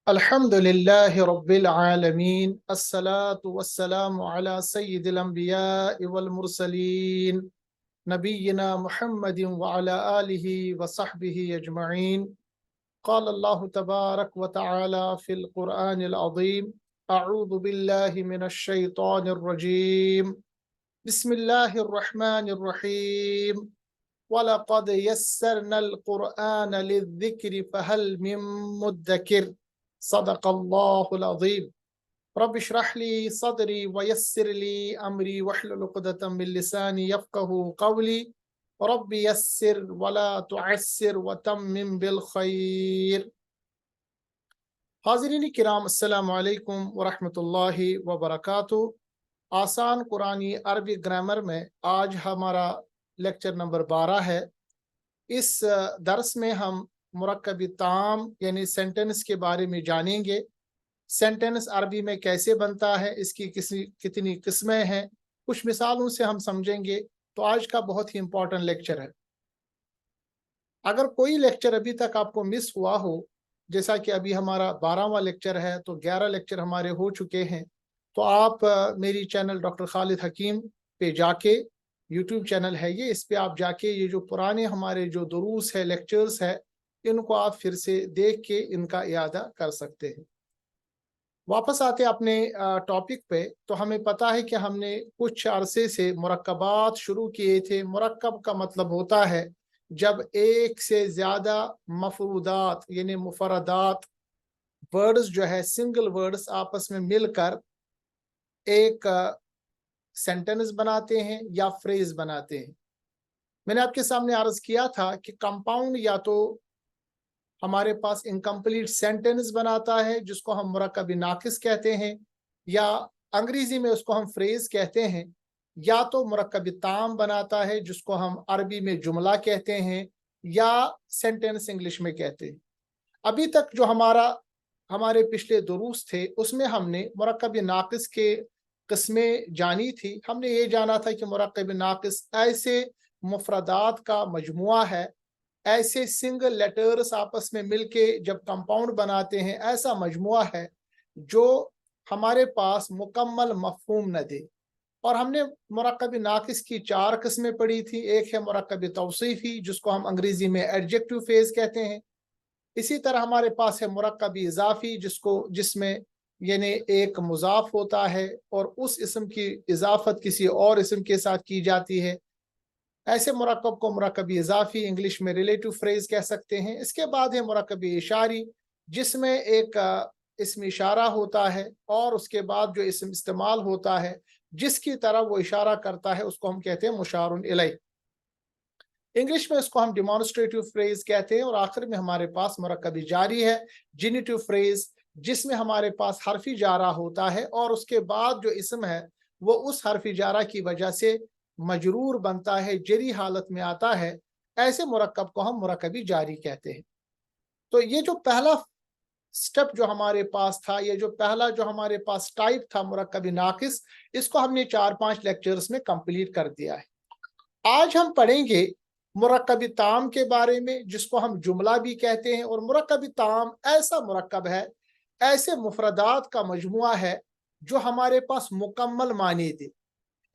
الحمدللہ رب العالمین الصلاة والسلام علی سید الانبیاء والمرسلین نبینا محمد وعلی آلہ وصحبہ اجمعین قال اللہ تبارک وتعالی فی القرآن العظیم اعوذ باللہ من الشیطان الرجیم بسم اللہ الرحمن الرحیم وَلَقَدْ يَسَّرْنَا الْقُرْآنَ لِلذِّكْرِ فَهَلْ مِن مُدَّكِرٍ صدق اللہ العظیم رب اشرح لی صدری ویسر لی امری واحلل عقدۃ من لسانی یفقهوا قولی رب یسر ولا تعسر وتمم بالخیر۔ حاضرین کرام، السلام علیکم ورحمۃ اللہ وبرکاتہ۔ آسان قرآنی عربی گرامر میں آج ہمارا لیکچر نمبر 12 ہے۔ اس درس میں ہم مرکب تام یعنی سینٹنس کے بارے میں جانیں گے۔ سینٹنس عربی میں کیسے بنتا ہے، اس کی کتنی قسمیں ہیں، کچھ مثالوں سے ہم سمجھیں گے۔ تو آج کا بہت ہی امپورٹنٹ لیکچر ہے۔ اگر کوئی لیکچر ابھی تک آپ کو مس ہوا ہو، جیسا کہ ابھی ہمارا 12واں لیکچر ہے تو 11 لیکچر ہمارے ہو چکے ہیں، تو آپ میری چینل ڈاکٹر خالد حکیم پہ جا کے، یوٹیوب چینل ہے یہ، اس پہ آپ جا کے یہ جو پرانے ہمارے جو دروس ہے، لیکچرز ہے، ان کو آپ پھر سے دیکھ کے ان کا اعادہ کر سکتے ہیں۔ واپس آتے اپنے ٹاپک پہ، تو ہمیں پتہ ہے کہ ہم نے کچھ عرصے سے مرکبات شروع کیے تھے۔ مرکب کا مطلب ہوتا ہے جب ایک سے زیادہ مفردات یعنی مفردات، ورڈز جو ہے، سنگل ورڈز آپس میں مل کر ایک سینٹنس بناتے ہیں یا فریز بناتے ہیں۔ میں نے آپ کے سامنے عرض کیا تھا کہ کمپاؤنڈ یا تو ہمارے پاس انکمپلیٹ سینٹنس بناتا ہے جس کو ہم مرکب ناقص کہتے ہیں، یا انگریزی میں اس کو ہم فریز کہتے ہیں، یا تو مرکب تام بناتا ہے جس کو ہم عربی میں جملہ کہتے ہیں، یا سینٹنس انگلش میں کہتے ہیں۔ ابھی تک جو ہمارے پچھلے دروس تھے اس میں ہم نے مرکب ناقص کے قسمیں جانی تھی۔ ہم نے یہ جانا تھا کہ مرکب ناقص ایسے مفردات کا مجموعہ ہے، ایسے سنگل لیٹرز آپس میں مل کے جب کمپاؤنڈ بناتے ہیں، ایسا مجموعہ ہے جو ہمارے پاس مکمل مفہوم نہ دے۔ اور ہم نے مرکب ناقص کی 4 قسمیں پڑھی تھی۔ ایک ہے مرکب توصیفی جس کو ہم انگریزی میں ایڈجیکٹو فریز کہتے ہیں۔ اسی طرح ہمارے پاس ہے مرکب اضافی جس میں یعنی ایک مضاف ہوتا ہے اور اس اسم کی اضافت کسی اور اسم کے ساتھ کی جاتی ہے۔ ایسے مرکب کو مرکب اضافی انگلش میں ریلیٹو فریز کہہ سکتے ہیں۔ اس کے بعد ہے مرکب اشاری جس میں ایک اسم اشارہ ہوتا ہے اور اس کے بعد جو اسم استعمال ہوتا ہے جس کی طرح وہ اشارہ کرتا ہے اس کو ہم کہتے ہیں مشار الیہ۔ انگلش میں اس کو ہم ڈیمانسٹریٹو فریز کہتے ہیں۔ اور آخر میں ہمارے پاس مرکب جاری ہے، جینیٹو فریز، جس میں ہمارے پاس حرف جارہ ہوتا ہے اور اس کے بعد جو اسم ہے وہ اس حرف جارہ کی وجہ سے مجرور بنتا ہے، جری حالت میں آتا ہے۔ ایسے مرکب کو ہم مرکب جاری کہتے ہیں۔ تو یہ جو پہلا سٹیپ جو ہمارے پاس تھا، یہ جو پہلا جو ہمارے پاس ٹائپ تھا مرکب ناقص، اس کو ہم نے 4-5 لیکچرز میں کمپلیٹ کر دیا ہے۔ آج ہم پڑھیں گے مرکب تام کے بارے میں جس کو ہم جملہ بھی کہتے ہیں۔ اور مرکب تام ایسا مرکب ہے، ایسے مفردات کا مجموعہ ہے جو ہمارے پاس مکمل معنی دے۔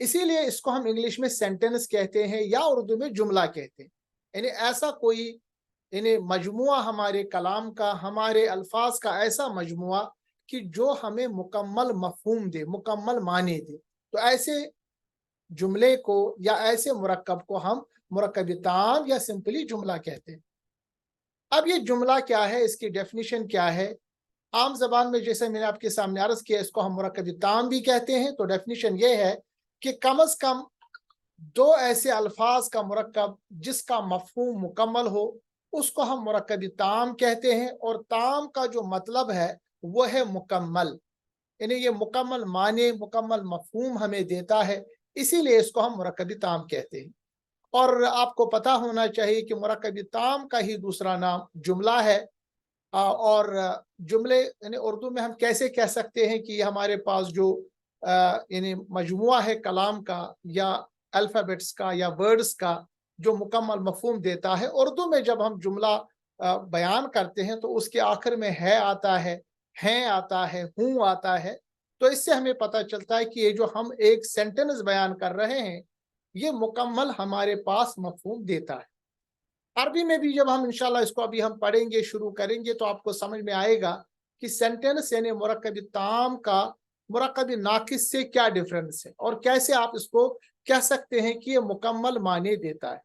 اسی لیے اس کو ہم انگلش میں سینٹنس کہتے ہیں یا اردو میں جملہ کہتے ہیں۔ یعنی ایسا کوئی مجموعہ ہمارے کلام کا، ہمارے الفاظ کا ایسا مجموعہ کہ جو ہمیں مکمل مفہوم دے، مکمل معنی دے۔ تو ایسے جملے کو یا ایسے مرکب کو ہم مرکب تام یا سمپلی جملہ کہتے ہیں۔ اب یہ جملہ کیا ہے، اس کی ڈیفینیشن کیا ہے؟ عام زبان میں جیسے میں نے آپ کے سامنے عرض کیا، اس کو ہم مرکب تام بھی کہتے ہیں۔ تو ڈیفینیشن یہ ہے کہ کم از کم 2 ایسے الفاظ کا مرکب جس کا مفہوم مکمل ہو، اس کو ہم مرکب تام کہتے ہیں۔ اور تام کا جو مطلب ہے وہ ہے مکمل، یعنی یہ مکمل معنی، مکمل مفہوم ہمیں دیتا ہے، اسی لیے اس کو ہم مرکب تام کہتے ہیں۔ اور آپ کو پتہ ہونا چاہیے کہ مرکب تام کا ہی دوسرا نام جملہ ہے۔ اور جملے یعنی اردو میں ہم کیسے کہہ سکتے ہیں کہ یہ ہمارے پاس جو یعنی مجموعہ ہے کلام کا یا الفابیٹس کا یا ورڈز کا جو مکمل مفہوم دیتا ہے۔ اردو میں جب ہم جملہ بیان کرتے ہیں تو اس کے آخر میں ہے آتا ہے، हैं आता है, हूँ आता है। तो इससे हमें पता चलता है कि ये जो हम एक सेंटेंस बयान कर रहे हैं ये मुकम्मल हमारे पास मफहूम देता है। अरबी में भी जब हम इंशाल्लाह इसको अभी हम पढ़ेंगे, शुरू करेंगे, तो आपको समझ में आएगा कि सेंटेंस यानी मुरक्कब ताम का मुरक्कब नाकिस से क्या डिफरेंस है और कैसे आप इसको कह सकते हैं कि ये मुकम्मल माने देता है।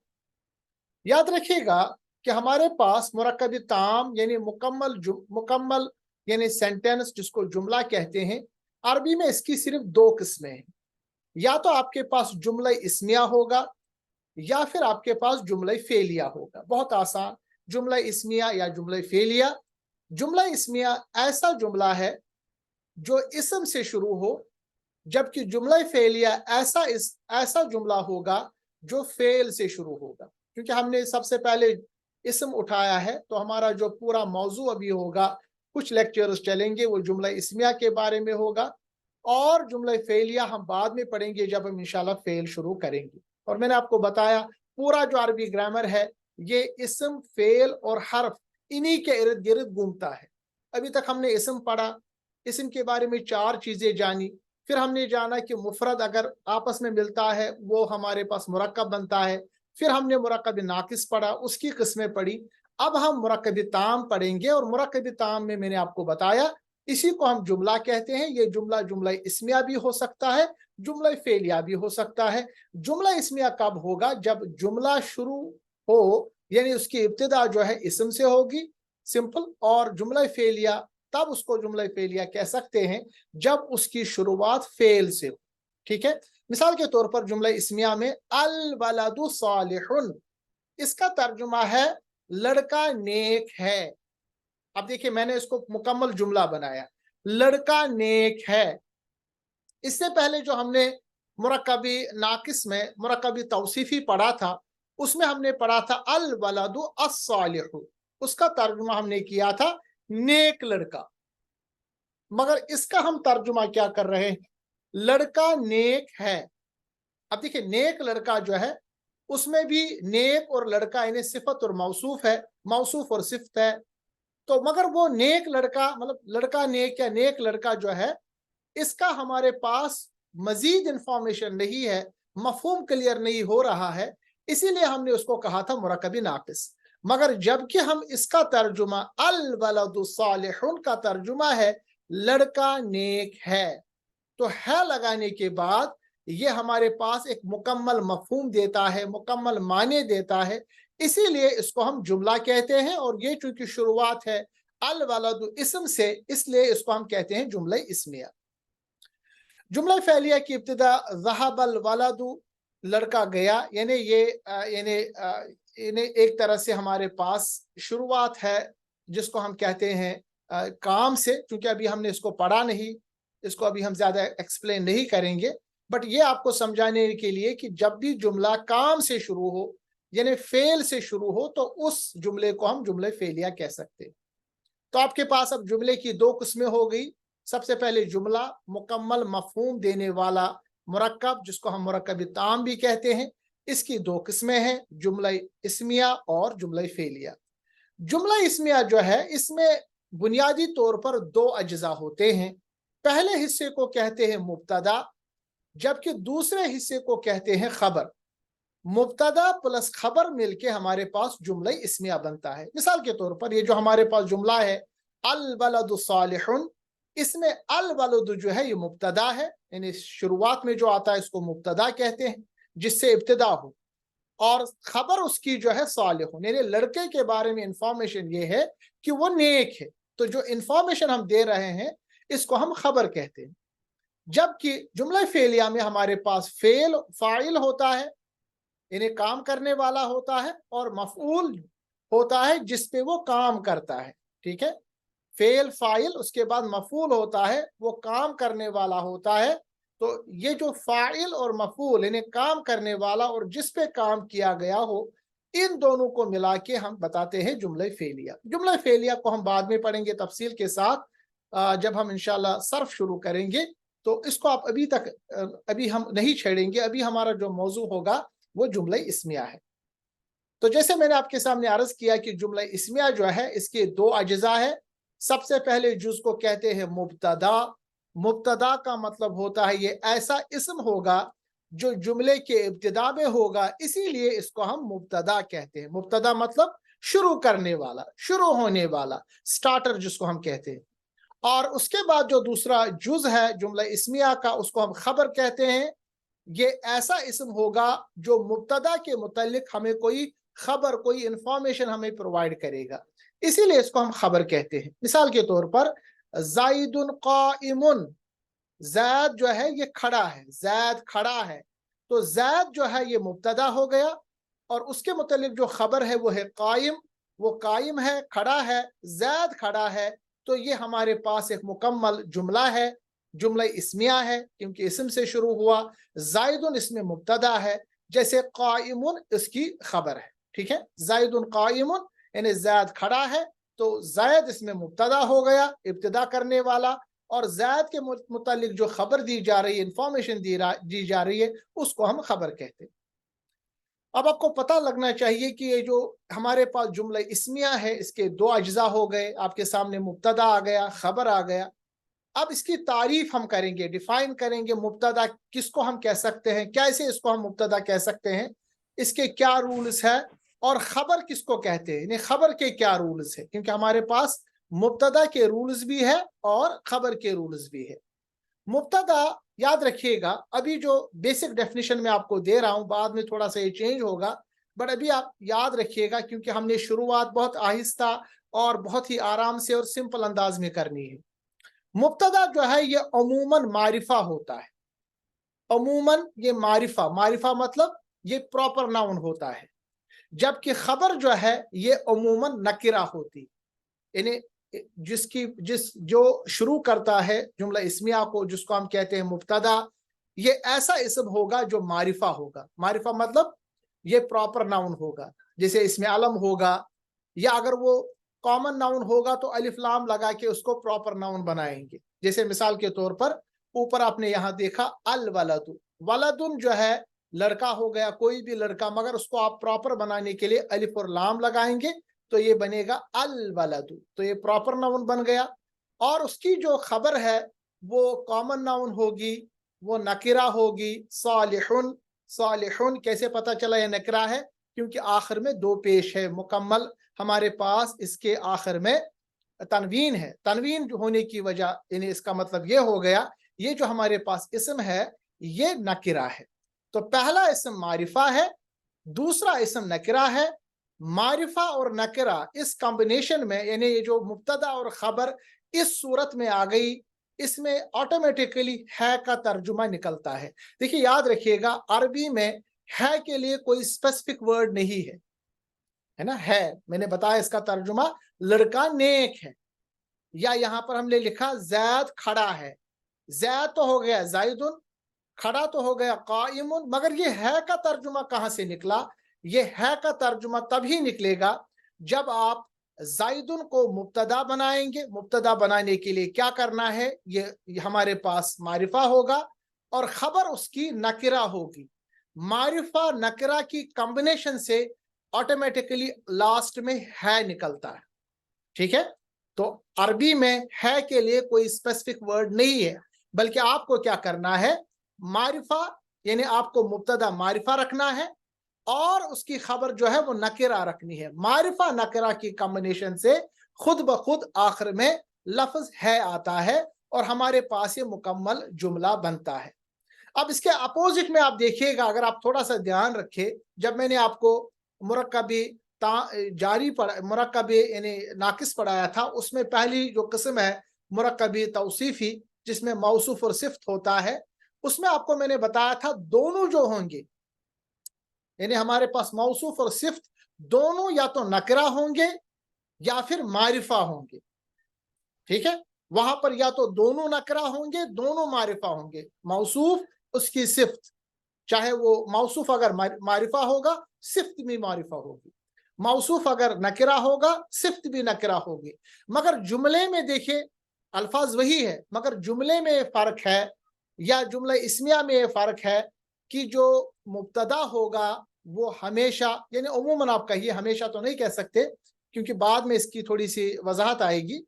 याद रखिएगा कि हमारे पास मुरक्कब ताम यानी मुकम्मल यानी सेंटेंस जिसको जुमला कहते हैं, अरबी में इसकी सिर्फ दो किस्में हैं। या तो आपके पास जुमला इस्मिया होगा या फिर आपके पास जुमला फेलिया होगा। बहुत आसान, जुमला इस्मिया या जुमला फेलिया। जुमला इस्मिया ऐसा जुमला है जो इसम से शुरू हो, जबकि जुमला फेलिया ऐसा जुमला होगा जो फेल से शुरू होगा। क्योंकि हमने सबसे पहले इसम उठाया है तो हमारा जो पूरा मौजू अभी होगा, कुछ लेक्चर्स चलेंगे, वो जुमला इस्मिया के बारे में होगा और जुमला फेलिया हम बाद में पढ़ेंगे जब हम इंशाल्लाह फेल शुरू करेंगे। और मैंने आपको बताया पूरा जो अरबी ग्रामर है ये इसम, फेल और हर्फ इन्हीं के इर्द गिर्द घूमता है। अभी तक हमने इसम पढ़ा, इसम के बारे में चार चीजें जानी, फिर हमने जाना कि मुफरद अगर आपस में मिलता है वो हमारे पास मुरक्कब बनता है, फिर हमने मुरक्कब नाकिस पढ़ा, उसकी किस्में पढ़ी। अब हम मुरक्कब ताम पढ़ेंगे और मुरक्कब ताम में मैंने आपको बताया इसी को हम जुमला कहते हैं। ये जुमला इस्मिया भी हो सकता है, जुमला फेलिया भी हो सकता है। जुमला इस्मिया कब होगा? जब जुमला शुरू हो यानी उसकी इब्तिदा जो है इसम से होगी, सिंपल। और जुमला फेलिया तब उसको जुमला फेलिया कह सकते हैं जब उसकी शुरुआत फेल से हो। ठीक है, मिसाल के तौर पर जुमला इस्मिया में अल वलदु सालिहुन, इसका तर्जुमा है लड़का नेक है। अब देखिए मैंने इसको मुकम्मल जुमला बनाया, लड़का नेक है। इससे पहले जो हमने मुरक्कबी नाकिस में मुरक्कबी तौसीफी पढ़ा था उसमें हमने पढ़ा था अल वलदु अस्सालिहु, उसका तर्जुमा हमने किया था नेक लड़का। मगर इसका हम तर्जुमा क्या कर रहे हैं? लड़का नेक है। अब देखिए नेक लड़का जो है उसमें भी नेक और लड़का यानी सिफत और मौसूफ है, मौसूफ और सिफत है। तो मगर वो नेक लड़का मतलब लड़का नेक या नेक लड़का जो है इसका हमारे पास मजीद इंफॉर्मेशन नहीं है, मफहूम क्लियर नहीं हो रहा है, इसीलिए हमने उसको कहा था मुरक्कबी नाकिस। मगर जबकि हम इसका तर्जुमा अल वलदु सालिहुन का तर्जुमा है लड़का नेक है, तो है लगाने के बाद ये हमारे पास एक मुकम्मल मफहूम देता है, मुकम्मल माने देता है, इसीलिए इसको हम जुमला कहते हैं। और ये चूंकि शुरुआत है अल वलदु इसम से, इसलिए इसको हम कहते हैं जुमला इस्मिया। जुमला फेलिया की इब्तिदा ज़हबल वलदु, लड़का गया, यानी यानी एक तरह से हमारे पास शुरुआत है जिसको हम कहते हैं काम से। क्योंकि अभी हमने इसको पढ़ा नहीं, इसको अभी हम ज्यादा एक्सप्लेन नहीं करेंगे, बट ये आपको समझाने के लिए कि जब भी जुमला काम से शुरू हो यानी फेल से शुरू हो तो उस जुमले को हम जुमले फेलिया कह सकते हैं। तो आपके पास अब जुमले की दो किस्में हो गई। सबसे पहले जुमला मुकम्मल मफहूम देने वाला मुरक्कब जिसको हम मुरक्कब ताम भी कहते हैं, इसकी दो किस्में हैं, जुमला इस्मिया और जुमला फेलिया। जुमला इस्मिया जो है इसमें बुनियादी तौर पर दो अज्जा होते हैं। पहले हिस्से को कहते हैं मुब्तदा, जबकि दूसरे हिस्से को कहते हैं खबर। मुब्तदा प्लस खबर मिलके हमारे पास जुमला इस्मिया बनता है। मिसाल के तौर पर ये जो हमारे पास जुमला है अल वलदु सालिहुन, इसमें अल वलदु जो है ये मुब्तदा है, यानी शुरुआत में जो आता है इसको मुब्तदा कहते हैं जिससे इब्तिदा हो, और खबर उसकी जो है सालिहुन, यानी लड़के के बारे में इंफॉर्मेशन ये है कि वो नेक है। तो जो इंफॉर्मेशन हम दे रहे हैं इसको हम खबर कहते हैं। जबकि जुमला फेलिया में हमारे पास फेल फाइल होता है, यानी काम करने वाला होता है, और मफऊल होता है जिसपे वो काम करता है। ठीक है, फेल फाइल, उसके बाद मफूल होता है, वो काम करने वाला होता है। तो ये जो फाइल और मफूल यानी काम करने वाला और जिस पे काम किया गया हो, इन दोनों को मिला के हम बताते हैं जुमला फेलिया। जुमला फेलिया को हम बाद में पढ़ेंगे तफसील के साथ जब हम इंशाल्लाह सर्फ शुरू करेंगे। तो इसको आप अभी हम नहीं छेड़ेंगे। अभी हमारा जो मौजू होगा वो जुमला इस्मिया है। तो जैसे मैंने आपके सामने अर्ज किया कि जुमला इस्मिया जो है इसके दो अज्जा है। सबसे पहले जुज को कहते हैं मुब्तदा। मुब्तदा का मतलब होता है ये ऐसा इस्म होगा जो जुमले के इब्तिदा में होगा, इसीलिए इसको हम मुब्तदा कहते हैं। मुब्तदा मतलब शुरू करने वाला, शुरू होने वाला, स्टार्टर जिसको हम कहते हैं। और उसके बाद जो दूसरा जुज है जुमला इस्मिया का, उसको हम खबर कहते हैं। ये ऐसा इस्म होगा जो मुब्तदा के मुतालिक हमें कोई खबर, कोई इंफॉर्मेशन हमें प्रोवाइड करेगा, इसीलिए इसको हम खबर कहते हैं। मिसाल के तौर पर ज़ाइदुन क़ाइमुन, ज़ैद जो है ये खड़ा है, ज़ैद खड़ा है, तो ज़ैद जो है ये मुब्तदा हो गया, और उसके मुतालिक जो खबर है वो है कायम। वो कायम है, खड़ा है, ज़ैद खड़ा है, तो ये हमारे पास एक मुकम्मल जुमला है, जुमला इस्मिया है, क्योंकि इस्म से शुरू हुआ। ज़ाइदुन इसमें मुब्तदा है, जैसे कायमुन इसकी खबर है। ठीक है, ज़ाइदुन कायमुन यानी ज़ैद खड़ा है, तो ज़ैद इसमें मुब्तदा हो गया, इब्तिदा करने वाला, और ज़ैद के मुतालिक जो खबर दी जा रही है, इंफॉर्मेशन दी जा रही है, उसको हम खबर कहते हैं। अब आपको पता लगना चाहिए कि ये जो हमारे पास जुमला इस्मिया है, इसके दो अज्जा हो गए, आपके सामने मुब्तदा आ गया, खबर आ गया। अब इसकी तारीफ हम करेंगे, डिफाइन करेंगे, मुब्तदा किसको हम कह सकते हैं, कैसे इसको हम मुब्तदा कह सकते हैं, इसके क्या रूल्स है, और खबर किसको कहते हैं, यानी खबर के क्या रूल्स है, क्योंकि हमारे पास मुब्तदा के रूल्स भी है और खबर के रूल्स भी है। मुब्तदा याद रखिएगा, अभी जो बेसिक डेफिनेशन में आपको दे रहा हूं, बाद में थोड़ा सा ये चेंज होगा, बट अभी आप याद रखिएगा, क्योंकि हमने शुरुआत बहुत आहिस्ता और बहुत ही आराम से और सिंपल अंदाज में करनी है। मुब्तदा जो है ये अमूमन मारिफा होता है, अमूमन ये मारिफा, मारिफा मतलब ये प्रॉपर नाउन होता है, जबकि खबर जो है ये अमूमन नकिरा होती, यानी जो शुरू करता है जुमला इस्मिया को, जिसको हम कहते हैं मुब्तदा, ये ऐसा इस्म होगा जो मारिफा होगा। मारिफा मतलब ये प्रॉपर नाउन होगा, जैसे इसमें अलम होगा, या अगर वो कॉमन नाउन होगा तो अलिफ लाम लगा के उसको प्रॉपर नाउन बनाएंगे। जैसे मिसाल के तौर पर ऊपर आपने यहाँ देखा अल वलदु, वलदुन जो है लड़का हो गया, कोई भी लड़का, मगर उसको आप प्रॉपर बनाने के लिए अलिफ और लाम लगाएंगे, तो ये बनेगा अल वलदु, तो ये प्रॉपर नाउन बन गया। और उसकी जो खबर है वो कॉमन नाउन होगी, वो नकिरा होगी, सालिहुन। सालिहुन कैसे पता चला ये नकिरा है, क्योंकि आखिर में दो पेश है, मुकम्मल हमारे पास इसके आखिर में तनवीन है। तनवीन होने की वजह यानी इसका मतलब ये हो गया, ये जो हमारे पास इस्म है ये नकिरा है। तो पहला इस्म मारिफा है, दूसरा इस्म नकिरा है। मारिफा और नकिरा इस कॉम्बिनेशन में, यानी ये जो मुब्तदा और खबर इस सूरत में आ गई, इसमें ऑटोमेटिकली है का तर्जुमा निकलता है। देखिए याद रखिएगा, अरबी में है के लिए कोई स्पेसिफिक वर्ड नहीं है ना। है, मैंने बताया इसका तर्जुमा लड़का नेक है, या यहां पर हमने लिखा जैद खड़ा है, जैद तो हो गया जायदुन, खड़ा तो हो गया काइमुन, मगर ये है का तर्जुमा कहां से निकला? ये है का तर्जुमा तभी निकलेगा जब आप जायदुन को मुब्तदा बनाएंगे। मुब्तदा बनाने के लिए क्या करना है, ये हमारे पास मारिफा होगा और खबर उसकी नकिरा होगी। मारिफा नकिरा की कॉम्बिनेशन से ऑटोमेटिकली लास्ट में है निकलता है। ठीक है, तो अरबी में है के लिए कोई स्पेसिफिक वर्ड नहीं है, बल्कि आपको क्या करना है, मारिफा यानी आपको मुब्तदा मारिफा रखना है और उसकी खबर जो है वो नकिरा रखनी है। मारिफा नकिरा की कॉम्बिनेशन से खुद ब खुद आखिर में लफ्ज है आता है और हमारे पास ये मुकम्मल जुमला बनता है। अब इसके अपोजिट में आप देखिएगा, अगर आप थोड़ा सा ध्यान रखें, जब मैंने आपको मुरक्कबी जारी पढ़ा, मुरक्कबी यानी नाकिस पढ़ाया था, उसमें पहली जो किस्म है मुरक्कबी तौसीफी, जिसमें मौसूफ और सिफ्त होता है, उसमें आपको मैंने बताया था दोनों जो होंगे, यानी हमारे पास मौसूफ और सिफ्त दोनों या तो नकरा होंगे या फिर मारिफा होंगे। ठीक है, वहां पर या तो दोनों नकरा होंगे, दोनों मारिफा होंगे, मौसूफ उसकी सिफ्त, चाहे वो मौसूफ अगर मारिफा होगा सिफ्त भी मारिफा होगी, मौसूफ अगर नकरा होगा सिफ्त भी नकरा होगी। मगर जुमले में देखिए अल्फाज वही है, मगर जुमले में फर्क है, या जुमला इस्मिया में फर्क है कि जो मुब्तदा होगा वो हमेशा, यानी उमूमन आप कहिए, हमेशा तो नहीं कह सकते क्योंकि बाद में इसकी थोड़ी सी वजाहत आएगी,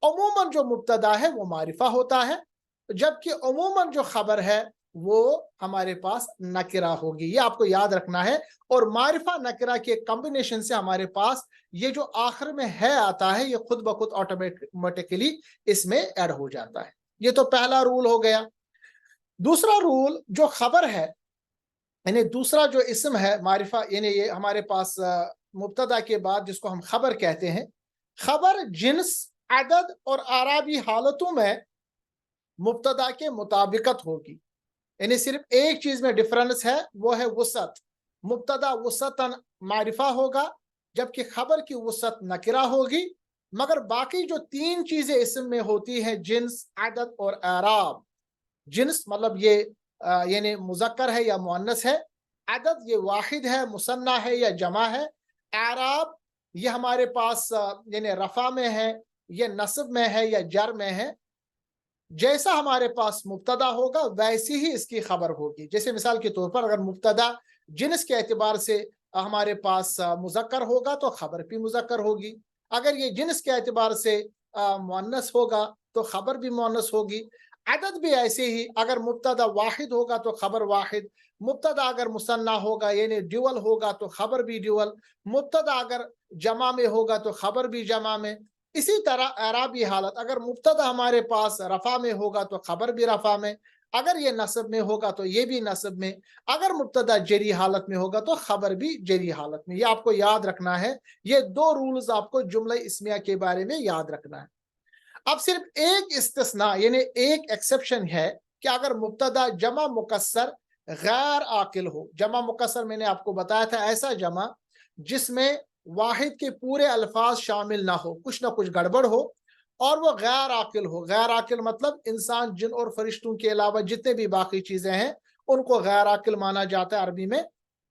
अमूमन जो मुब्तदा है वो मारिफा होता है, जबकि अमूमन जो खबर है वो हमारे पास नकिरा होगी। ये आपको याद रखना है। और मारिफा नकिरा के कॉम्बिनेशन से हमारे पास ये जो आखिर में है आता है, ये खुद ब खुद ऑटोमेटिकली इसमें ऐड हो जाता है। ये तो पहला रूल हो गया। दूसरा रूल जो खबर है, यानी दूसरा जो इसम है मारिफा, यानी ये हमारे पास मुब्तदा के बाद जिसको हम खबर कहते हैं, खबर जिन्स, अदद और आराबी हालतों में मुब्तदा के मुताबिकत होगी। यानी सिर्फ एक चीज में डिफरेंस है, वो है वसत। मुब्तदा वसतन मारिफा होगा, जबकि खबर की वसत नकिरा होगी। मगर बाकी जो तीन चीजें इसम में होती हैं, जिन्स, अदद और आराब। जिन्स मतलब ये यानी मुजक्कर है या मुअन्नस है। अदद ये वाहिद है, मुसन्ना है या जमा है। आराब ये हमारे पास यानी रफा में है, ये नस्ब में है या जर में है। जैसा हमारे पास मुब्तदा होगा वैसी ही इसकी खबर होगी। जैसे मिसाल के तौर पर अगर मुब्तदा जिन्स के एतबार से हमारे पास मुजक्कर होगा तो खबर भी मुजक्कर होगी। अगर ये जिन्स के एतबार से मुअन्नस होगा तो खबर भी मुअन्नस होगी। अदद भी ऐसे ही, अगर मुब्तदा वाहिद होगा तो खबर वाहिद। मुब्तदा अगर मुसन्ना होगा यानी ड्यूअल होगा तो खबर भी ड्यूअल। मुब्तदा अगर जमा में होगा तो खबर भी जमा में। इसी तरह अराबी हालत, अगर मुब्तदा हमारे पास रफा में होगा तो खबर भी रफा में। अगर ये नस्ब में होगा तो ये भी नस्ब में। अगर मुब्तदा जरी हालत में होगा तो खबर भी जरी हालत में। ये आपको याद रखना है। ये दो रूल्स आपको जुमला इस्मिया के बारे में याद रखना है। अब सिर्फ एक इस्तिस्ना यानी एक एक्सेप्शन है कि अगर मुब्तदा जमा मुकस्सर गैर आकिल हो। जमा मुकस्सर मैंने आपको बताया था ऐसा जमा जिसमें वाहिद के पूरे अल्फाज शामिल ना हो, कुछ ना कुछ गड़बड़ हो, और वो गैर आकिल हो। गैर आकिल मतलब इंसान, जिन और फरिश्तों के अलावा जितने भी बाकी चीजें हैं उनको गैर आकिल माना जाता है अरबी में।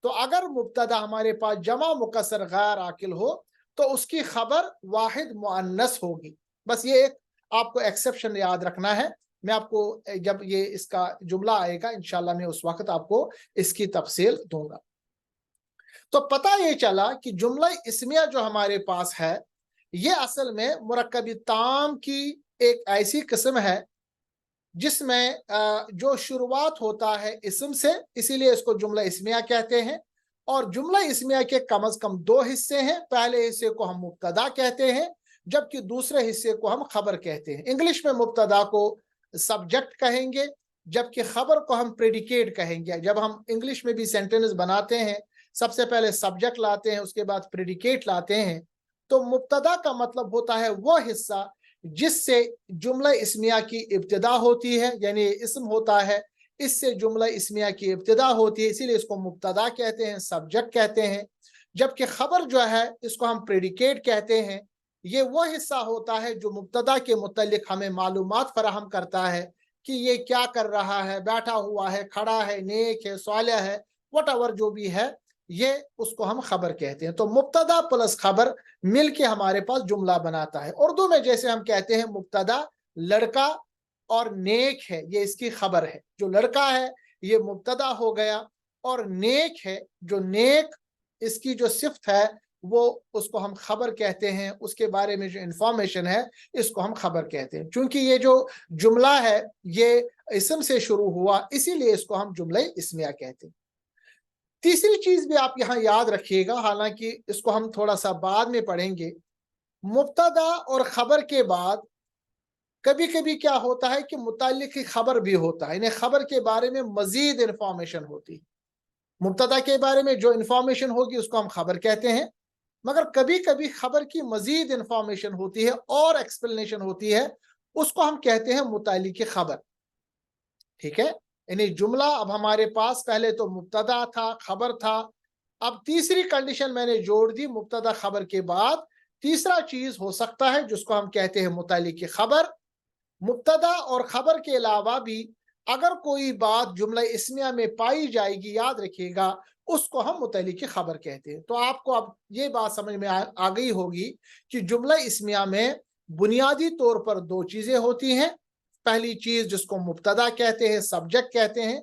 तो अगर मुब्तदा हमारे पास जमा मुकस्सर गैर आकिल हो तो उसकी खबर वाहिद मुअन्नस होगी। बस ये एक आपको एक्सेप्शन याद रखना है। मैं आपको जब ये इसका जुमला आएगा इंशाल्लाह मैं उस वक्त आपको इसकी तफसील दूंगा। तो पता ये चला कि जुमला इस्मिया जो हमारे पास है ये असल में मुरक्कबी ताम की एक ऐसी किस्म है जिसमें जो शुरुआत होता है इसम से, इसीलिए इसको जुमला इस्मिया कहते हैं। और जुमला इस्मिया के कम अज कम दो हिस्से हैं। पहले हिस्से को हम मुब्तदा कहते हैं, जबकि दूसरे हिस्से को हम खबर कहते हैं। इंग्लिश में मुब्तदा को सब्जेक्ट कहेंगे, जबकि खबर को हम प्रेडिकेट कहेंगे। जब हम इंग्लिश में भी सेंटेंस बनाते हैं सबसे पहले सब्जेक्ट लाते हैं, उसके बाद प्रेडिकेट लाते हैं। तो मुब्तदा का मतलब होता है वो हिस्सा जिससे जुमला इस्मिया की इब्तिदा होती है, यानी इसम होता है, इससे जुमला इस्मिया की इब्तिदा होती है, इसीलिए इसको मुब्तदा कहते हैं, सब्जेक्ट कहते हैं। जबकि खबर जो है इसको हम प्रेडिकेट कहते हैं। ये वो हिस्सा होता है जो मुब्तदा के मुतल्लिक हमें मालूमात फराहम करता है कि ये क्या कर रहा है, बैठा हुआ है, खड़ा है, नेक है, सालिह है, वट जो भी है, ये उसको हम खबर कहते हैं। तो मुब्तदा प्लस खबर मिलके हमारे पास जुमला बनाता है। उर्दू में जैसे हम कहते हैं मुब्तदा लड़का और नेक है, ये इसकी खबर है। जो लड़का है ये मुब्तदा हो गया, और नेक है, जो नेक इसकी जो सिफ्त है वो उसको हम खबर कहते हैं। उसके बारे में जो इंफॉर्मेशन है इसको हम खबर कहते हैं। क्योंकि ये जो जुमला है ये इसम से शुरू हुआ, इसीलिए इसको हम जुमला इस्मिया कहते हैं। तीसरी चीज भी आप यहां याद रखिएगा, हालांकि इसको हम थोड़ा सा बाद में पढ़ेंगे। मुब्तदा और खबर के बाद कभी कभी क्या होता है कि मुताल्लिक खबर भी होता है, यानी खबर के बारे में मजीद इंफॉर्मेशन होती है। मुब्तदा के बारे में जो इंफॉर्मेशन होगी उसको हम खबर कहते हैं, मगर कभी कभी खबर की मजीद इंफॉर्मेशन होती है और एक्सप्लेनेशन होती है, उसको हम कहते हैं मुताल्लिक खबर। ठीक है, यानी जुमला अब हमारे पास पहले तो मुब्तदा था, खबर था। अब तीसरी कंडीशन मैंने जोड़ दी, मुब्तदा खबर के बाद तीसरा चीज हो सकता है जिसको हम कहते हैं मुताल्लिक खबर। मुब्तदा और खबर के अलावा भी अगर कोई बात जुमला इस्मिया में पाई जाएगी, याद रखिएगा, उसको हम मुताल्लिक खबर कहते हैं। तो आपको अब ये बात समझ में आ गई होगी कि जुमला इस्मिया में बुनियादी तौर पर दो चीजें होती हैं। पहली चीज जिसको मुब्तदा कहते हैं, सब्जेक्ट कहते हैं,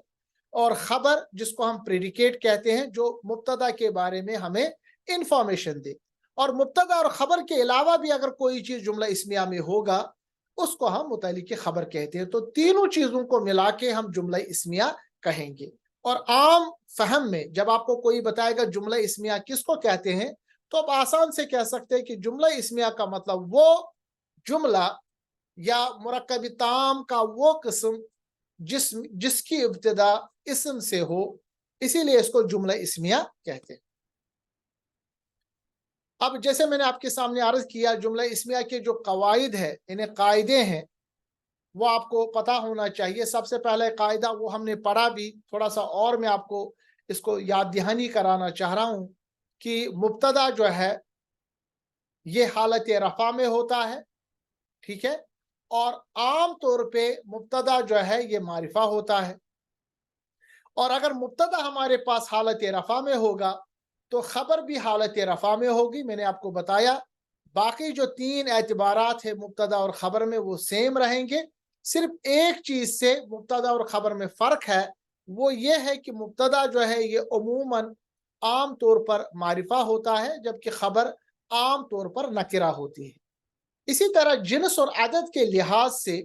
और खबर जिसको हम प्रेडिकेट कहते हैं, जो मुब्तदा के बारे में हमें इंफॉर्मेशन दे। और मुब्तदा और खबर के अलावा भी अगर कोई चीज जुमला इस्मिया में होगा اس کو ہم متعلق خبر کہتے ہیں۔ تو تینوں چیزوں کو ملا کے ہم جملہ اسمیہ کہیں گے۔ اور عام فہم میں جب آپ کو کوئی بتائے گا جملہ اسمیہ کس کو کہتے ہیں، تو آپ آسان سے کہہ سکتے ہیں کہ جملہ اسمیہ کا مطلب وہ جملہ یا مرکب تام کا وہ قسم جس کی ابتدا اسم سے ہو، اسی لیے اس کو جملہ اسمیہ کہتے ہیں۔ اب جیسے میں نے آپ کے سامنے عرض کیا، جملہ اسمیہ کے جو قواعد ہے، انہیں قاعدے ہیں، وہ آپ کو پتا ہونا چاہیے۔ سب سے پہلے قاعدہ وہ ہم نے پڑھا بھی، تھوڑا سا اور میں آپ کو اس کو یاد دہانی کرانا چاہ رہا ہوں کہ مبتدا جو ہے یہ حالت رفع میں ہوتا ہے، ٹھیک ہے، اور عام طور پہ مبتدا جو ہے یہ معرفہ ہوتا ہے۔ اور اگر مبتدا ہمارے پاس حالت رفع میں ہوگا تو خبر بھی حالت رفع میں ہوگی۔ میں نے آپ کو بتایا باقی جو تین اعتبارات ہیں مبتدا اور خبر میں وہ سیم رہیں گے، صرف ایک چیز سے مبتدا اور خبر میں فرق ہے، وہ یہ ہے کہ مبتدا جو ہے یہ عموماً عام طور پر معرفہ ہوتا ہے، جبکہ خبر عام طور پر نکرہ ہوتی ہے۔ اسی طرح جنس اور عدد کے لحاظ سے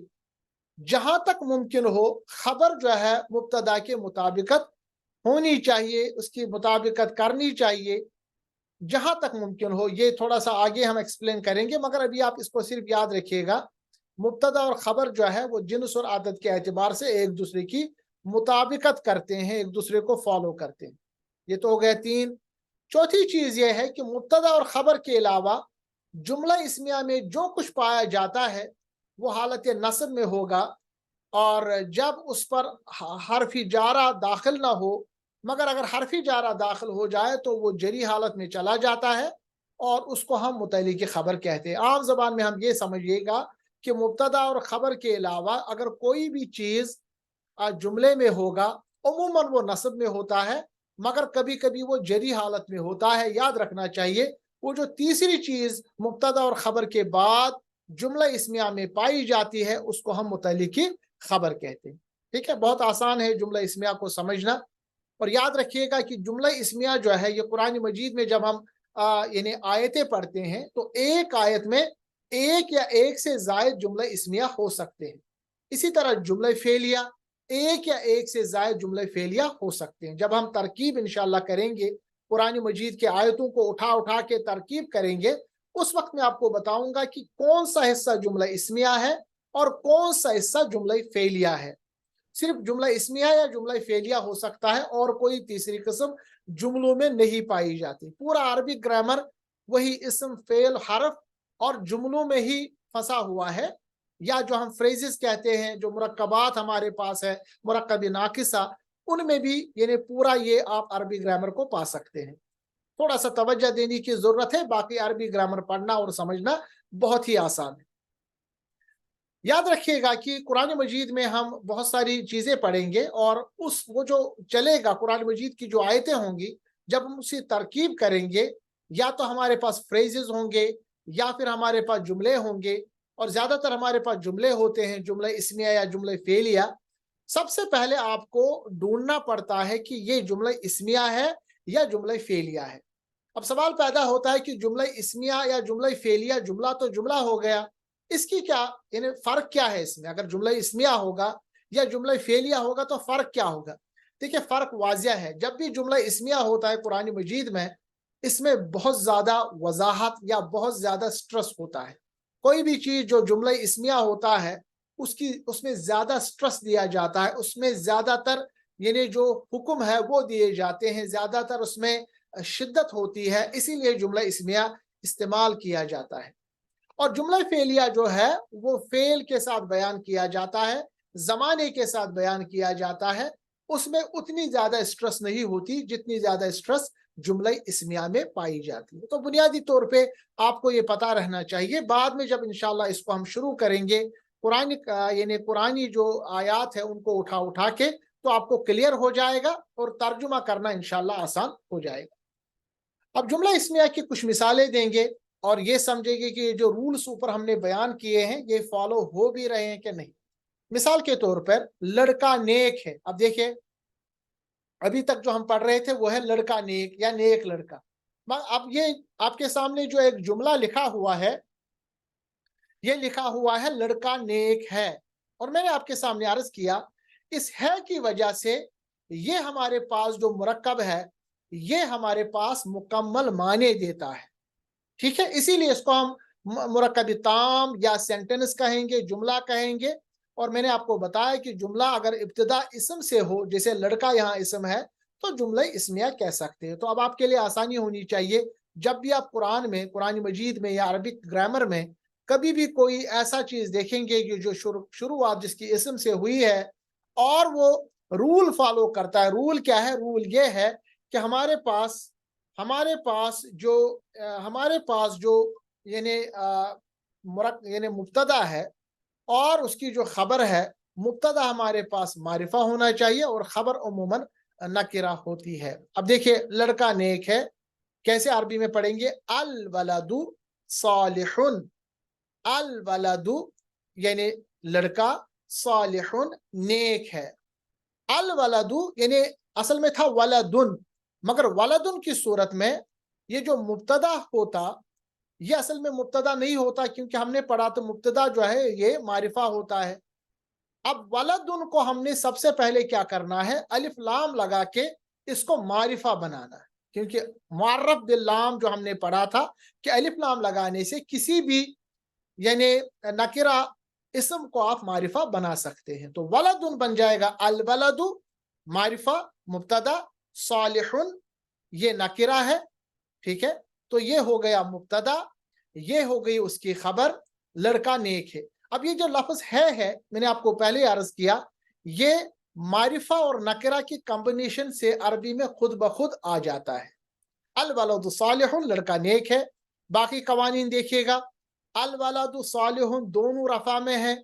جہاں تک ممکن ہو خبر جو ہے مبتدا کے مطابقت ہونی چاہیے، اس کی مطابقت کرنی چاہیے جہاں تک ممکن ہو۔ یہ تھوڑا سا آگے ہم ایکسپلین کریں گے، مگر ابھی آپ اس کو صرف یاد رکھیے گا، مبتدا اور خبر جو ہے وہ جنس اور عدد کے اعتبار سے ایک دوسرے کی مطابقت کرتے ہیں، ایک دوسرے کو فالو کرتے ہیں۔ یہ تو ہو گئے تین۔ چوتھی چیز یہ ہے کہ مبتدا اور خبر کے علاوہ جملہ اسمیہ میں جو کچھ پایا جاتا ہے وہ حالت نصب میں ہوگا، اور جب اس پر حرف جارہ داخل نہ ہو، مگر اگر حرف جارہ داخل ہو جائے تو وہ جری حالت میں چلا جاتا ہے، اور اس کو ہم متعلق خبر کہتے ہیں۔ عام زبان میں ہم یہ سمجھیے گا کہ مبتدا اور خبر کے علاوہ اگر کوئی بھی چیز جملے میں ہوگا، عموماً وہ نصب میں ہوتا ہے، مگر کبھی کبھی وہ جری حالت میں ہوتا ہے۔ یاد رکھنا چاہیے وہ جو تیسری چیز مبتدا اور خبر کے بعد جملہ اسمیہ میں پائی جاتی ہے اس کو ہم متعلق خبر کہتے ہیں۔ ٹھیک ہے، بہت آسان ہے جملہ اسمیہ کو سمجھنا۔ اور یاد رکھیے گا کہ جملہ اسمیہ جو ہے یہ قرآن مجید میں جب ہم یعنی آیتیں پڑھتے ہیں تو ایک آیت میں ایک یا ایک سے زائد جملہ اسمیہ ہو سکتے ہیں۔ اسی طرح جملہ فعلیہ، ایک یا ایک سے زائد جملہ فعلیہ ہو سکتے ہیں۔ جب ہم ترکیب انشاءاللہ کریں گے، قرآن مجید کے آیتوں کو اٹھا کے ترکیب کریں گے، اس وقت میں آپ کو بتاؤں گا کہ کون سا حصہ جملہ اسمیہ ہے اور کون سا حصہ جملہ فعلیہ ہے۔ صرف جملہ اسمیہ یا جملہ فعلیہ ہو سکتا ہے، اور کوئی تیسری قسم جملوں میں نہیں پائی جاتی۔ پورا عربی گرامر وہی اسم، فعل، حرف اور جملوں میں ہی پھنسا ہوا ہے، یا جو ہم فریزز کہتے ہیں، جو مرکبات ہمارے پاس ہے، مرکب ناقصہ، ان میں بھی یعنی پورا یہ آپ عربی گرامر کو پا سکتے ہیں۔ تھوڑا سا توجہ دینے کی ضرورت ہے، باقی عربی گرامر پڑھنا اور سمجھنا بہت ہی آسان ہے۔ یاد رکھیے گا کہ قرآن مجید میں ہم بہت ساری چیزیں پڑھیں گے، اور وہ جو چلے گا قرآن مجید کی جو آیتیں ہوں گی، جب ہم اسی ترکیب کریں گے، یا تو ہمارے پاس فریزز ہوں گے یا پھر ہمارے پاس جملے ہوں گے، اور زیادہ تر ہمارے پاس جملے ہوتے ہیں، جملہ اسمیہ یا جملہ فعلیہ۔ سب سے پہلے آپ کو ڈھونڈنا پڑتا ہے کہ یہ جملہ اسمیہ ہے یا جملہ فعلیہ ہے۔ اب سوال پیدا ہوتا ہے کہ جملہ اسمیہ یا جملہ فعلیہ، جملہ تو جملہ ہو گیا، اس کی کیا یعنی فرق کیا ہے اس میں؟ اگر جملہ اسمیہ ہوگا یا جملہ فعلیہ ہوگا تو فرق کیا ہوگا؟ دیکھیں، فرق واضح ہے۔ جب بھی جملہ اسمیہ ہوتا ہے قرآن مجید میں، اس میں بہت زیادہ وضاحت یا بہت زیادہ سٹرس ہوتا ہے۔ کوئی بھی چیز جو جملہ اسمیہ ہوتا ہے اس میں زیادہ سٹرس دیا جاتا ہے، اس میں زیادہ تر یعنی جو حکم ہے وہ دیے جاتے ہیں، زیادہ تر اس میں شدت ہوتی ہے، اسی لیے جملہ اسمیہ استعمال کیا جاتا ہے۔ اور جملہ فعلیہ جو ہے وہ فعل کے ساتھ بیان کیا جاتا ہے، زمانے کے ساتھ بیان کیا جاتا ہے، اس میں اتنی زیادہ سٹرس نہیں ہوتی جتنی زیادہ سٹرس جملہ اسمیہ میں پائی جاتی ہے۔ تو بنیادی طور پہ آپ کو یہ پتا رہنا چاہیے۔ بعد میں جب انشاءاللہ اس کو ہم شروع کریں گے، قرآنی جو آیات ہے ان کو اٹھا کے، تو آپ کو کلیئر ہو جائے گا اور ترجمہ کرنا انشاءاللہ آسان ہو جائے گا۔ اب جملہ اسمیہ کی کچھ مثالیں دیں گے، اور یہ سمجھے گے کہ یہ جو رولز اوپر ہم نے بیان کیے ہیں یہ فالو ہو بھی رہے ہیں کہ نہیں۔ مثال کے طور پر لڑکا نیک ہے۔ اب دیکھیں، ابھی تک جو ہم پڑھ رہے تھے وہ ہے لڑکا نیک یا نیک لڑکا۔ اب یہ آپ کے سامنے جو ایک جملہ لکھا ہوا ہے، یہ لکھا ہوا ہے لڑکا نیک ہے، اور میں نے آپ کے سامنے عرض کیا اس ہے کی وجہ سے یہ ہمارے پاس جو مرکب ہے یہ ہمارے پاس مکمل معنی دیتا ہے، ٹھیک ہے، اسی لیے اس کو ہم مرکب تام یا سینٹنس کہیں گے، جملہ کہیں گے۔ اور میں نے آپ کو بتایا کہ جملہ اگر ابتدا اسم سے ہو، جیسے لڑکا یہاں اسم ہے تو جملہ اسمیہ کہہ سکتے ہیں۔ تو اب آپ کے لیے آسانی ہونی چاہیے، جب بھی آپ قرآن میں، قرآن مجید میں یا عربک گرامر میں کبھی بھی کوئی ایسا چیز دیکھیں گے کہ جو شروعات جس کی اسم سے ہوئی ہے اور وہ رول فالو کرتا ہے، رول کیا ہے؟ رول یہ ہے کہ ہمارے پاس جو یعنی مبتدا ہے اور اس کی جو خبر ہے، مبتدا ہمارے پاس معرفہ ہونا چاہیے اور خبر عموماً نکرہ ہوتی ہے۔ اب دیکھیے لڑکا نیک ہے، کیسے عربی میں پڑھیں گے؟ الولد صالح، الولد یعنی لڑکا، صالح نیک ہے۔ الولد یعنی اصل میں تھا ولدن، مگر ولدن کی صورت میں یہ جو مبتدا ہوتا یہ اصل میں مبتدا نہیں ہوتا، کیونکہ ہم نے پڑھا تو مبتدا جو ہے یہ معرفہ ہوتا ہے۔ اب ولدن کو ہم نے سب سے پہلے کیا کرنا ہے؟ الف لام لگا کے اس کو معرفہ بنانا ہے، کیونکہ معرف باللام جو ہم نے پڑھا تھا کہ الف لام لگانے سے کسی بھی یعنی نکرہ اسم کو آپ معرفہ بنا سکتے ہیں۔ تو ولدن بن جائے گا الولد معرفہ مبتدا، صالح یہ نکرہ ہے، ٹھیک ہے، تو یہ ہو گیا مبتدا، یہ ہو گئی اس کی خبر، لڑکا نیک ہے۔ اب یہ جو لفظ ہے میں نے آپ کو پہلے عرض کیا، یہ معرفہ اور نکرہ کی کمبینیشن سے عربی میں خود بخود آ جاتا ہے۔ الولد صالح لڑکا نیک ہے۔ باقی قوانین دیکھیے گا، الولد صالح دونوں رفع میں ہیں،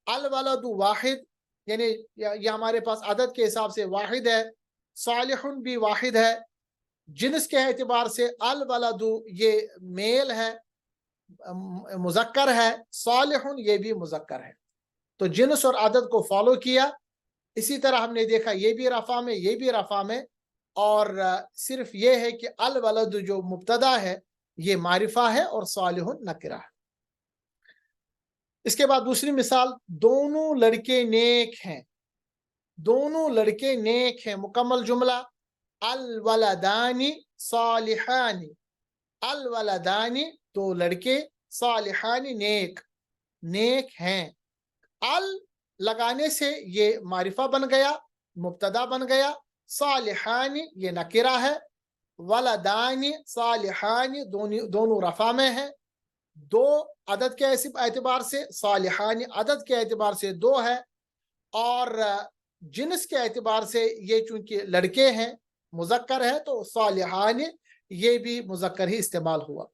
الولد واحد یعنی یہ ہمارے پاس عدد کے حساب سے واحد ہے، صالح بھی واحد ہے، جنس کے اعتبار سے الولد یہ میل ہے، مذکر ہے، صالح یہ بھی مذکر ہے، تو جنس اور عدد کو فالو کیا۔ اسی طرح ہم نے دیکھا یہ بھی رفع میں، یہ بھی رفع میں، اور صرف یہ ہے کہ الولد جو مبتدا ہے یہ معرفہ ہے اور صالح نکرہ ہے۔ اس کے بعد دوسری مثال، دونوں لڑکے نیک ہیں، دونوں لڑکے نیک ہیں، مکمل جملہ، الولدانی صالحانی، الولدانی دو لڑکے، صالحانی نیک ہیں۔ ال لگانے سے یہ معرفہ بن گیا، مبتدا بن گیا، صالحانی یہ نکرہ ہے، ولدانی صالحانی دونوں رفع میں ہیں، دو عدد کے اعتبار سے، صالحانی عدد کے اعتبار سے دو ہے، اور جنس کے اعتبار سے یہ چونکہ لڑکے ہیں، مذکر ہے، تو صالحانی یہ بھی مذکر ہی استعمال ہوا۔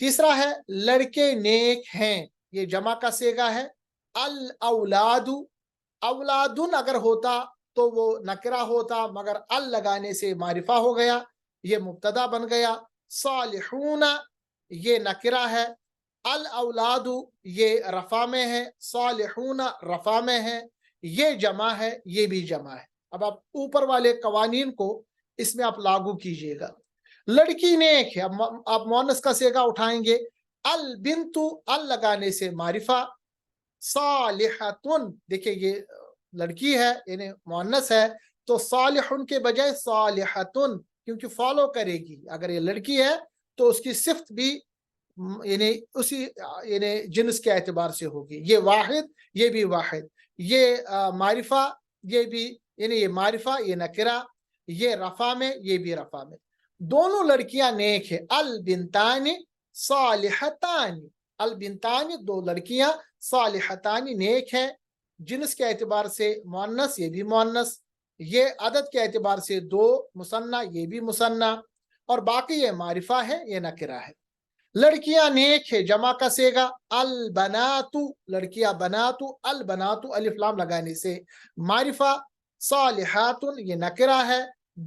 تیسرا ہے لڑکے نیک ہیں، یہ جمع کا صیغہ ہے، الاولاد، اولادن اگر ہوتا تو وہ نکرہ ہوتا، مگر ال لگانے سے معرفہ ہو گیا، یہ مبتدا بن گیا، صالحون یہ نکرہ ہے، الاولاد یہ رفع میں ہے، صالحون رفع میں ہے، یہ جمع ہے، یہ بھی جمع ہے۔ اب آپ اوپر والے قوانین کو اس میں آپ لاگو کیجئے گا۔ لڑکی نیک ہے، آپ مؤنث کا صیغہ اٹھائیں گے، البنت ال لگانے سے معرفہ، صالحتن دیکھیں یہ لڑکی ہے یعنی مؤنث ہے، تو صالحن کے بجائے صالحتن، کیونکہ فالو کرے گی، اگر یہ لڑکی ہے تو اس کی صفت بھی یعنی اسی یعنی جنس کے اعتبار سے ہوگی، یہ واحد یہ بھی واحد، یہ معرفہ یہ بھی یعنی یہ معرفہ یہ نکرہ، یہ رفع میں یہ بھی رفع میں، دونوں لڑکیاں نیک ہے، البنتان صالحتان، البنتان دو لڑکیاں، صالحتان نیک ہیں، جنس کے اعتبار سے مؤنث یہ بھی مؤنث، یہ عدد کے اعتبار سے دو، مثنیٰ یہ بھی مثنیٰ، اور باقی یہ معرفہ ہے یہ نکرہ ہے۔ لڑکیاں نیک ہے، جمع کا صیغہ، البنات لڑکیاں، بنات البنات الف لام لگانے سے معرفہ، صالحات یہ نکرہ ہے،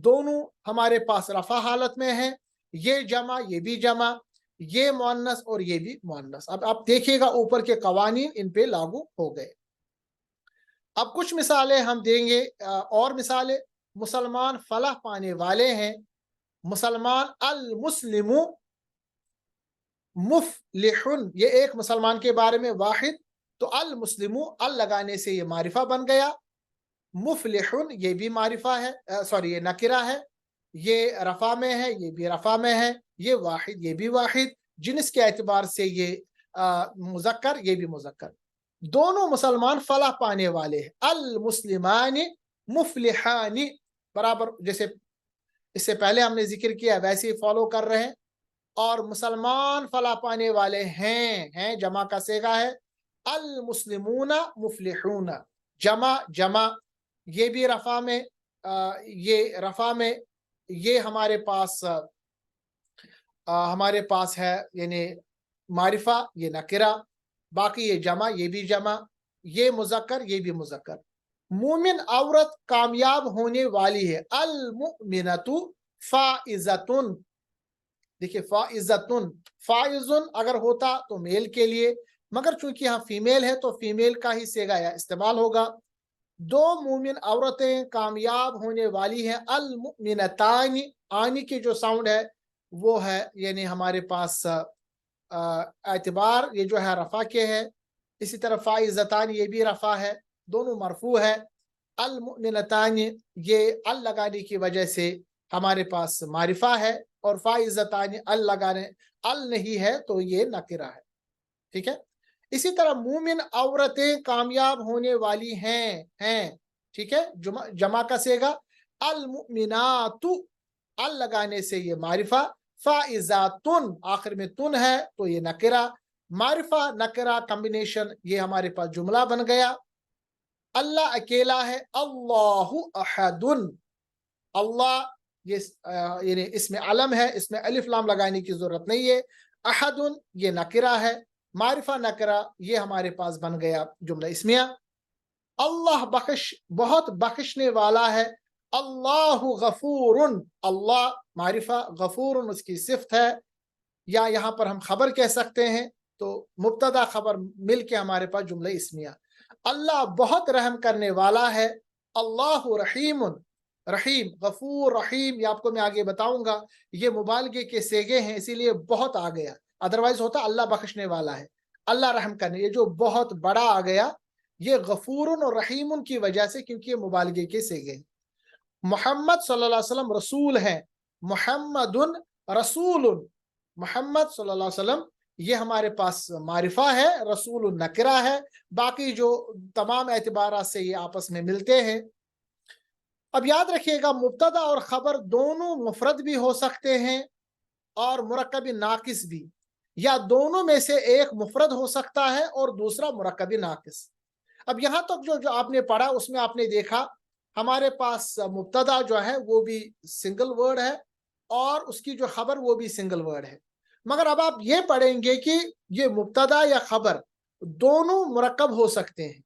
دونوں ہمارے پاس رفع حالت میں ہیں، یہ جمع یہ بھی جمع، یہ مؤنث اور یہ بھی مؤنث۔ اب آپ دیکھیے گا اوپر کے قوانین ان پہ لاگو ہو گئے۔ اب کچھ مثالیں ہم دیں گے، اور مثالیں، مسلمان فلاح پانے والے ہیں، مسلمان، المسلم मुफ्लिहुन ये एक मुसलमान के बारे में वाहिद, तो अल मुस्लिमू अल लगाने से ये मारिफा बन गया। मुफ्लिहुन ये भी मारिफा है, सॉरी ये नकिरा है, ये रफा में है, ये भी रफा में है, ये वाहिद ये भी वाहिद, जिन्स के एतबार से ये मुजक्कर ये भी मुजक्कर। दोनों मुसलमान फलाह पाने वाले हैं। अल मुस्लिमानी मुफलिहानी बराबर, जैसे इससे पहले हमने जिक्र किया वैसे ही फॉलो कर रहे हैं। और मुसलमान फलाह पाने वाले हैं जमा का सेगा है अल मुस्लिमूना मुफलिहूना, जमा जमा ये भी रफा में, ये रफा में, ये हमारे पास है यानी मारिफा ये नकिरा, बाकी ये जमा ये भी जमा, ये मुजक्कर ये भी मुजक्कर। मोमिन औरत कामयाब होने वाली है। अल मुमिनतु फाइजतुन, देखिए फाइजतुन, फाइजुन अगर होता तो मेल के लिए, मगर चूंकि यहाँ फीमेल है तो फीमेल का ही सेगा या इस्तेमाल होगा। दो मोमिन औरतें कामयाब होने वाली हैं। अल मुमिनतानी, आनी की जो साउंड है वो है यानी हमारे पास एतबार ये जो है रफा के है। इसी तरह फाइजतानी ये भी रफा है, दोनों मरफू है। अल मुमिनतानी ये अल लगाने की वजह से हमारे पास मारिफा है, और फाइजतानी अल लगाने अल नहीं है तो ये नकिरा है। ठीक है, इसी तरह मोमिन औरतें कामयाब होने वाली हैं। ठीक है, जमा का सेगा अल मुमिनातु अल लगाने से ये मारिफा, फाइजातुन आखिर में तुन है तो ये नकिरा, मारिफा नकिरा कॉम्बिनेशन ये हमारे पास जुमला बन गया। अल्लाह अकेला है। अल्लाहु अहदुन, अल्लाह ये यानी इसमें अलम है, इसमें अलिफ लाम लगाने की जरूरत नहीं है। अहदुन ये नकिरा है, मारिफा नकरा ये हमारे पास बन गया जुमला इस्मिया। अल्लाह बख्श बहुत बख्शने वाला है। अल्लाहु गफूरुन, अल्लाह मारिफा, गफूरुन उसकी सिफ्त है, या यहाँ पर हम खबर कह सकते हैं, तो मुब्तदा खबर मिल के हमारे पास जुमला इस्मिया। अल्लाह बहुत रहम करने वाला है। अल्लाहु रहीमुन, रहीम गफूर रहीम ये आपको मैं आगे बताऊंगा, ये मुबालगे के सेगे हैं इसीलिए बहुत आ गया, अदरवाइज होता अल्लाह बख्शने वाला है, अल्लाह रहम करने, ये जो बहुत बड़ा आ गया ये गफूरुन और रहीमुन की वजह से, क्योंकि ये मुबालगे के सेगे हैं। मोहम्मद सल्लल्लाहु अलैहि वसल्लम रसूल हैं। मोहम्मदुन रसूलुन, मोहम्मद सल्लल्लाहु अलैहि वसल्लम ये हमारे पास मारिफा है, रसूल नकरा है, बाकी जो तमाम एतबारात से ये आपस में मिलते हैं। अब याद रखिएगा मुब्तदा और खबर दोनों मुफरद भी हो सकते हैं और मुरक्कबी नाकिस भी, या दोनों में से एक मुफरद हो सकता है और दूसरा मुरक्कबी नाकिस। अब यहाँ तक जो आपने पढ़ा उसमें आपने देखा हमारे पास मुब्तदा जो है वो भी सिंगल वर्ड है और उसकी जो खबर वो भी सिंगल वर्ड है, मगर अब आप ये पढ़ेंगे कि ये मुब्तदा या खबर दोनों मुरक्कब हो सकते हैं,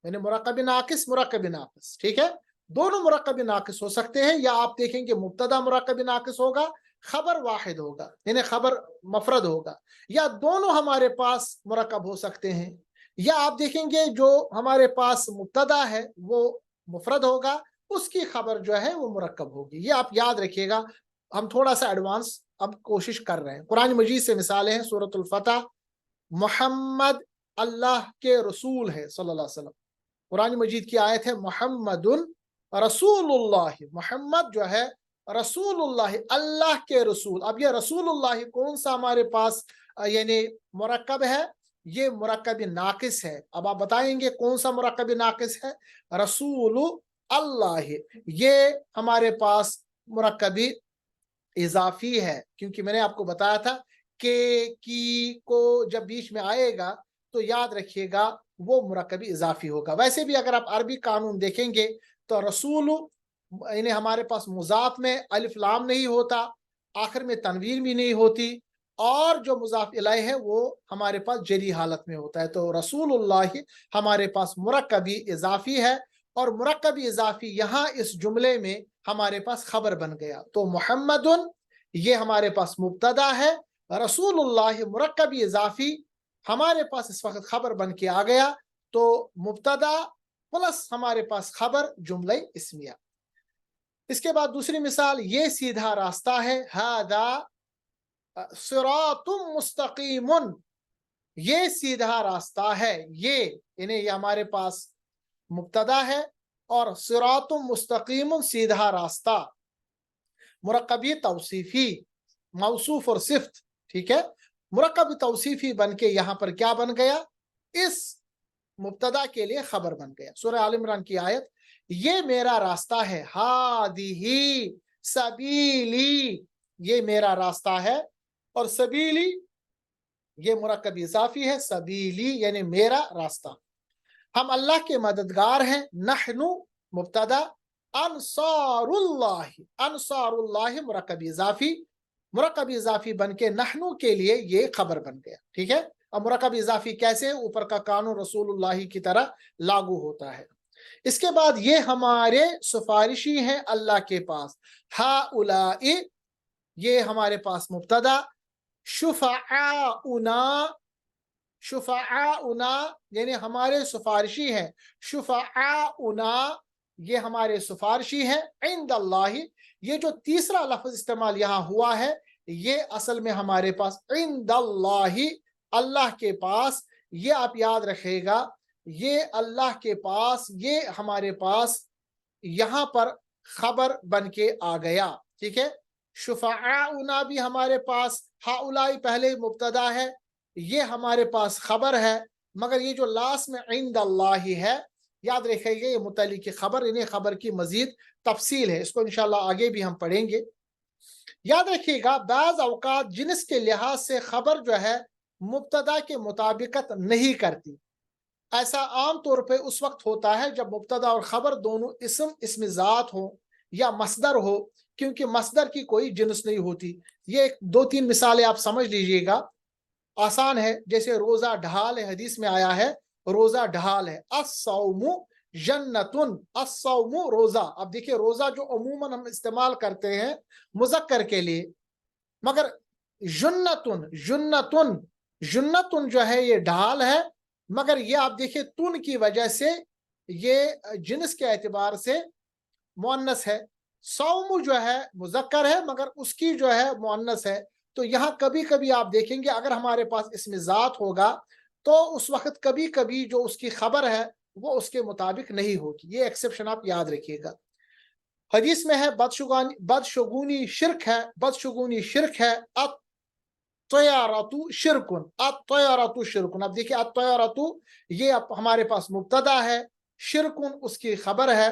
यानी मुरक्कबी नाकिस मुरक्कबी नाकिस। ठीक है, दोनों मुरक्कबी नाकिस हो सकते हैं, या आप देखेंगे मुब्तदा मुरक्कबी नाकिस होगा, खबर वाहिद होगा यानी खबर मफरद होगा, या दोनों हमारे पास मुरक्कब हो सकते हैं, या आप देखेंगे जो हमारे पास मुब्तदा है वो मुफरद होगा, उसकी खबर जो है वो मुरक्कब होगी। ये आप याद रखिएगा, हम थोड़ा सा एडवांस अब कोशिश कर रहे हैं। कुरान मजीद से मिसालें हैं, सूरतुल फतह, मोहम्मद अल्लाह के रसूल है सल्लल्लाहु अलैहि वसल्लम, कुरान मजीद की आयत है मोहम्मदुन रसूलुल्लाह, मोहम्मद जो है रसूलुल्लाह अल्लाह के रसूल। अब ये रसूलुल्लाह कौन सा हमारे पास यानी मुरक्कब है, ये मुरक्कबी नाकिस है। अब आप बताएंगे कौन सा मुरक्कबी नाकिस है, रसूलु अल्लाह, ये हमारे पास मुरक्कबी इजाफी है, क्योंकि मैंने आपको बताया था के की को जब बीच में आएगा तो याद रखिएगा वो मुरक्कबी इजाफी होगा। वैसे भी अगर आप अरबी कानून देखेंगे तो रसूल यानी हमारे पास मुजाफ में अलिफ लाम नहीं होता, आखिर में तनवीन भी नहीं होती, और जो मुजाफ इलैह है वो हमारे पास जरी हालत में होता है। तो रसूलुल्लाह हमारे पास मुरक्कबी इजाफी है, और मुरक्कबी इजाफी यहाँ इस जुमले में हमारे पास खबर बन गया। तो मोहम्मदुन ये हमारे पास मुब्तदा है, रसूलुल्लाह मुरक्कबी इजाफी हमारे पास इस वक्त खबर बन के आ गया, तो मुब्तदा प्लस हमारे पास खबर जुमला इस्मिया। इसके बाद दूसरी मिसाल, ये सीधा रास्ता है, हादा सिरातुम मुस्तकीमुन, ये सीधा रास्ता है। ये हमारे पास मुब्तदा है और सिरातुम मुस्तकीमुन सीधा रास्ता, मुरक्कबी तौसीफी, मौसूफ और सिफ्त, ठीक है। मुरक्कबी तौसीफी बन के यहाँ पर क्या बन गया, इस मुब्तदा के लिए खबर बन गया। सूरह आल इमरान की आयत, ये मेरा रास्ता है, हादिही सबीली, ये मेरा रास्ता है, और सबीली ये मुरक्कब इजाफी है, सबीली यानी मेरा रास्ता। हम अल्लाह के मददगार हैं, नहनु मुब्तदा, अंसारुल्लाह, अंसारुल्लाह मुरक्कब इजाफी बन के नहनु के लिए ये खबर बन गया, ठीक है। अब मुरक्कब इजाफी कैसे, ऊपर का कानून रसूलुल्लाह की तरह लागू होता है। इसके बाद ये हमारे सिफारिशी हैं अल्लाह के पास, हाउलाई ये हमारे पास मुब्तदा, शुफाउना, शुफाउना यानी हमारे सिफारिशी हैं, शुफाउना ये हमारे सिफारिशी हैं, इंदल्लाही, ये जो तीसरा लफ्ज इस्तेमाल यहाँ हुआ है ये असल में हमारे पास इंदल्लाही, अल्लाह के पास, ये आप याद रखिएगा, ये अल्लाह के पास, ये हमारे पास यहाँ पर खबर बन के आ गया, ठीक है। शुफाउना भी हमारे पास, हाउलाई पहले मुब्तदा है, ये हमारे पास खबर है, मगर ये जो लास्ट में इंदल्लाही है, याद रखिएगा ये मुतल्ली की खबर, इन्हें खबर की मजीद तफसील है, इसको इंशाल्लाह आगे भी हम पढ़ेंगे। याद रखिएगा बाज़ औकात जिन्स के लिहाज से खबर जो है मुब्तदा के मुताबिकत नहीं करती। ऐसा आम तौर पे उस वक्त होता है जब मुब्तदा और खबर दोनों इसम ज़ात हो या मसदर हो, क्योंकि मसदर की कोई जिन्स नहीं होती। ये दो तीन मिसालें आप समझ लीजिएगा, आसान है। जैसे रोजा ढाल है, हदीस में आया है रोजा ढाल है, अस्सौमु जन्नतुन, अस्सौमु रोजा। अब देखिए रोजा जो अमूमन हम इस्तेमाल करते हैं मुज़क्कर के लिए, मगर जुन्नतुन, जुन्नतुन, जुन्नतुन जो है ये ढाल है, मगर ये आप देखिए तुन की वजह से ये जिन्स के एतबार से मुअन्नस है। सौमु जो है मुज़क्कर है मगर उसकी जो है मुअन्नस है। तो यहाँ कभी कभी आप देखेंगे अगर हमारे पास इसमें ज़ात होगा तो उस वक्त कभी कभी जो उसकी खबर है वो उसके मुताबिक नहीं होगी। ये एक्सेप्शन आप याद रखिएगा। हदीस में है बदशगुनी शिर्क है, बदशगुनी शिर्क है, अत्तयरतु शिरकुन, अत्तयरतु शिरकुन। अब देखिए अत्तयरतु ये हमारे पास मुब्तदा है, शिरकुन उसकी खबर है।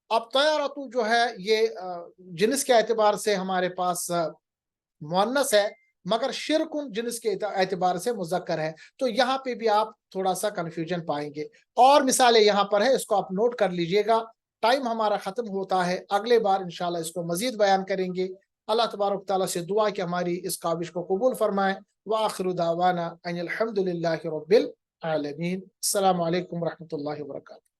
अब तयरतु जो है ये जिन्स के एतबार से हमारे पास मुअन्नस है, मगर शिरकुन जिन्स के एतबार से मुज़क्कर है। तो यहाँ पे भी आप थोड़ा सा कंफ्यूजन पाएंगे। और मिसालें यहाँ पर है, इसको आप नोट कर लीजिएगा। टाइम हमारा ख़त्म होता है, अगले बार इंशाल्लाह इसको मज़ीद बयान करेंगे। अल्लाह तबारक तआला से दुआ कि हमारी इस काविश को कबूल फरमाए। व आखिरु दावाना अनिल हम्दुलिल्लाहि रब्बिल आलमीन। अस्सलामु अलैकुम व रहमतुल्लाहि व बरकातुहू।